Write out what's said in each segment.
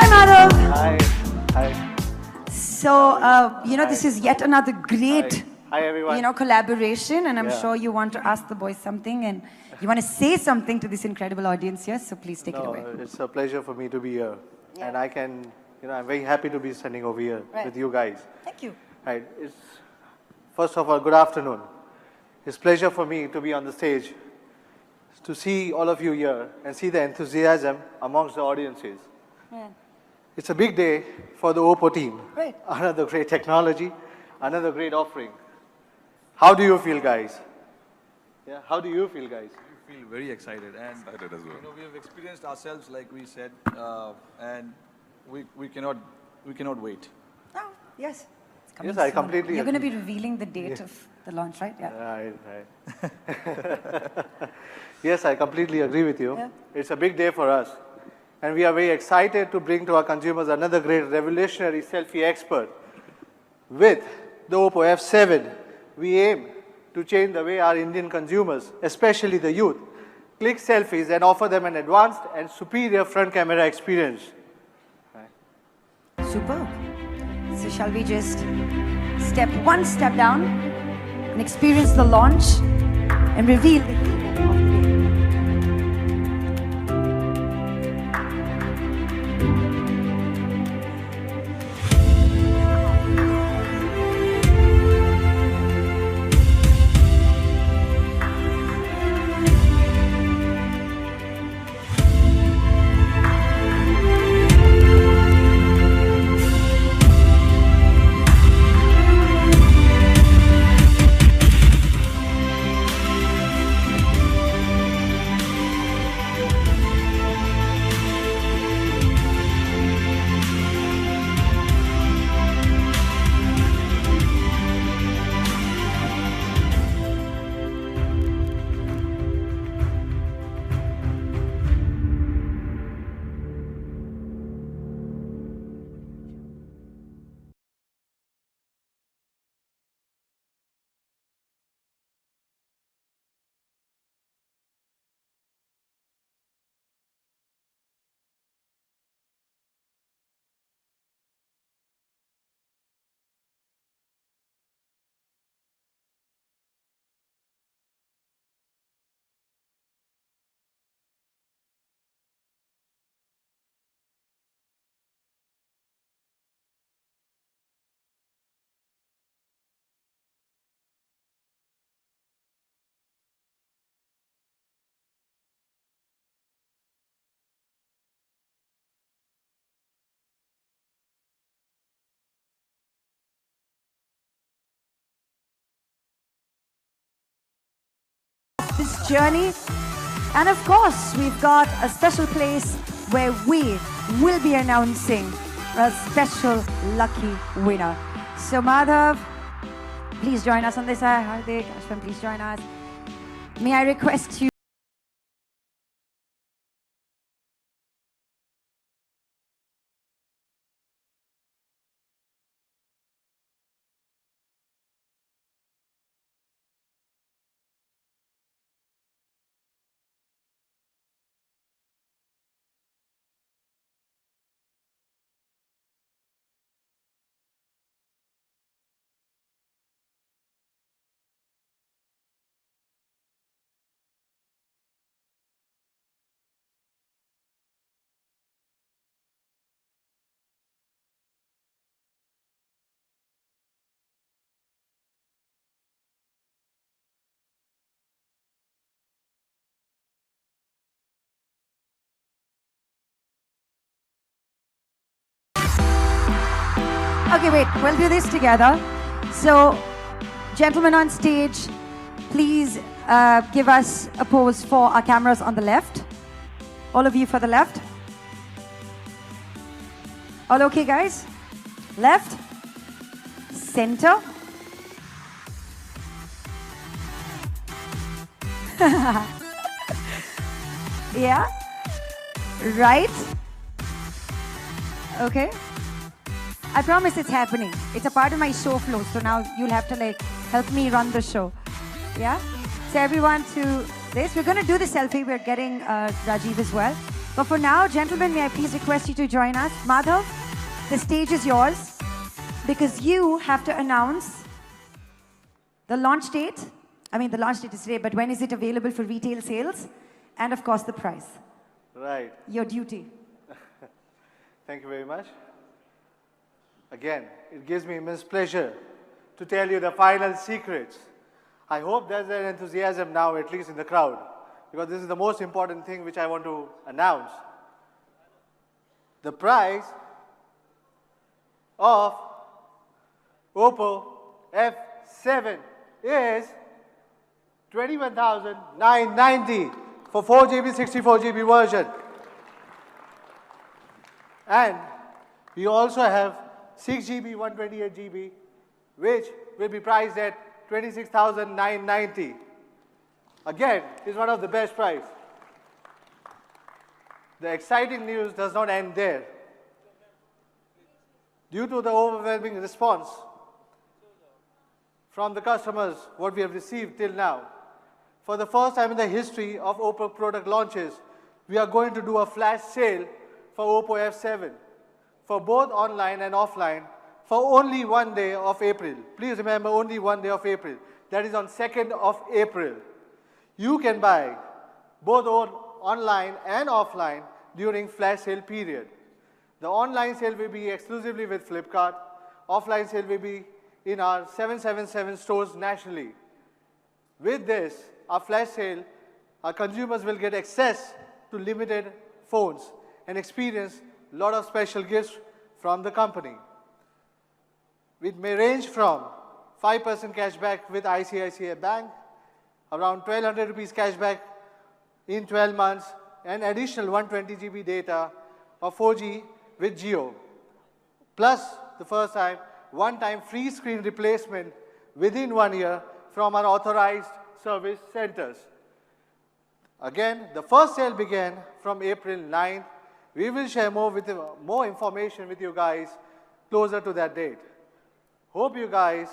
Hi, Madhav. Hi. Hi. So, this is yet another great, Hi, everyone. collaboration, and I'm Yeah. sure you want to ask the boys something, and you want to say something to this incredible audience here, so please take it away. It's a pleasure for me to be here. Yeah. And I can, I'm very happy to be standing over here with you guys. Thank you. Right. First of all, good afternoon. It's a pleasure for me to be on the stage, to see all of you here and see the enthusiasm amongst the audiences. Yeah. It's a big day for the OPPO team. Right. Another great technology, another great offering. How do you feel, guys? Yeah, how do you feel, guys? We feel very excited and Excited as well. we have experienced ourselves, like we said, and we cannot wait. Oh, yes. It's coming Yes, I soon. completely You're going to agree. be revealing the date of the launch, right? Yeah. Right. Yes, I completely agree with you. Yeah. It's a big day for us. And we are very excited to bring to our consumers another great revolutionary selfie expert. With the OPPO F7, we aim to change the way our Indian consumers, especially the youth, click selfies and offer them an advanced and superior front camera experience. Superb. So shall we just step one step down and experience the launch and reveal the hero of the day. This journey, and of course we've got a special place where we will be announcing a special lucky winner. So Madhav, please join us on this side. Hardik, Ashwin, please join us. May I request you Okay, wait, we'll do this together. So, gentlemen on stage, please give us a pose for our cameras on the left. All of you for the left. All okay, guys? Left, center. Yeah, right. Okay. I promise it's happening. It's a part of my show flow, so now you'll have to help me run the show. Yeah? So everyone to this. We're going to do the selfie. We're getting Rajiv as well. But for now, gentlemen, may I please request you to join us. Madhav, the stage is yours because you have to announce the launch date. I mean, the launch date is today, but when is it available for retail sales? And of course, the price. Right. Your duty. Thank you very much. Again, it gives me immense pleasure to tell you the final secrets. I hope there's an enthusiasm now, at least in the crowd, because this is the most important thing which I want to announce. The price of OPPO F7 is 21,990 for 4GB, 64GB version. And we also have 6GB, 128GB, which will be priced at 26,990. Again, is one of the best price. The exciting news does not end there. Due to the overwhelming response from the customers, what we have received till now, for the first time in the history of OPPO product launches, we are going to do a flash sale for OPPO F7 for both online and offline for only 1 day of April. Please remember, only 1 day of April. That is on 2nd of April. You can buy both online and offline during flash sale period. The online sale will be exclusively with Flipkart. Offline sale will be in our 777 stores nationally. With this, our flash sale, our consumers will get access to limited phones and experience a lot of special gifts from the company. It may range from 5% cashback with ICICI Bank, around 1,200 rupees cashback in 12 months, and additional 120GB data or 4G with Jio. Plus, the first time, one-time free screen replacement within 1 year from our authorized service centers. Again, the first sale began from April 9th. We will share more information with you guys closer to that date. Hope you guys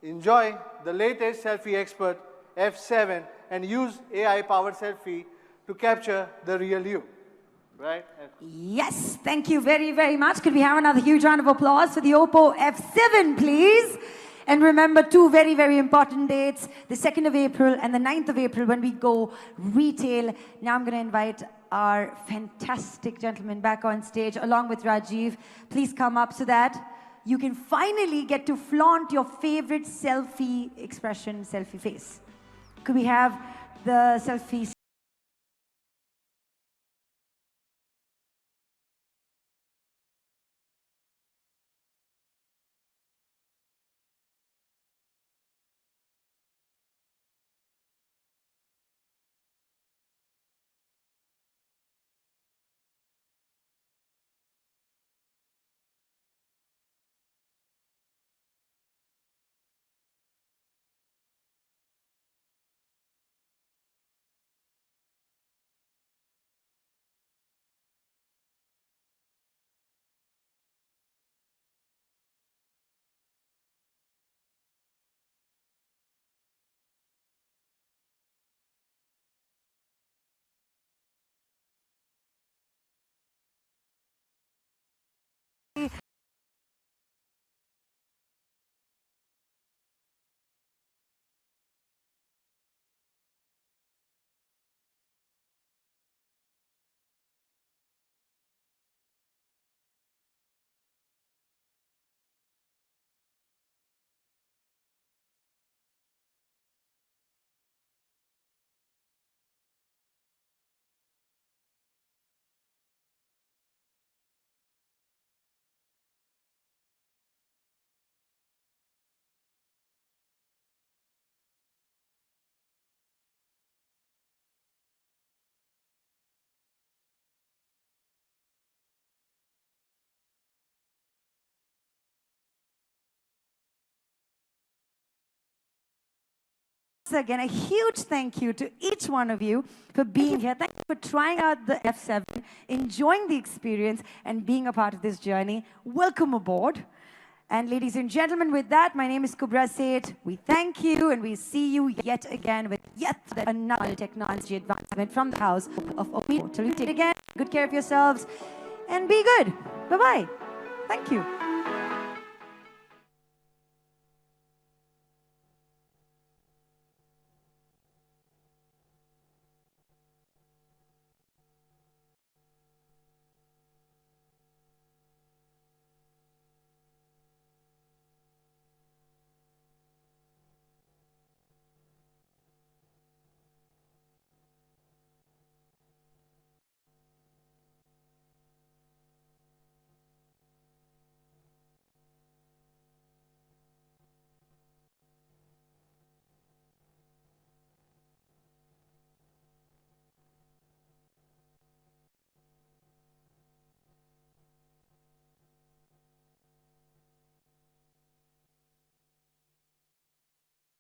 enjoy the latest selfie expert F7 and use AI-powered selfie to capture the real you. Right? Yes, thank you very, very much. Could we have another huge round of applause for the OPPO F7, please? And remember, two very, very important dates, the 2nd of April and the 9th of April when we go retail. Now I'm going to invite our fantastic gentleman back on stage along with Rajiv. Please come up so that you can finally get to flaunt your favorite selfie expression, selfie face. Could we have the selfie? Again, a huge thank you to each one of you for being here. Thank you for trying out the F7, enjoying the experience, and being a part of this journey. Welcome aboard. And ladies and gentlemen, with that, my name is Kubra Seth. We thank you and we see you yet again with yet another technology advancement from the house of OPPO. Till we meet again, good care of yourselves and be good. Bye-bye. Thank you.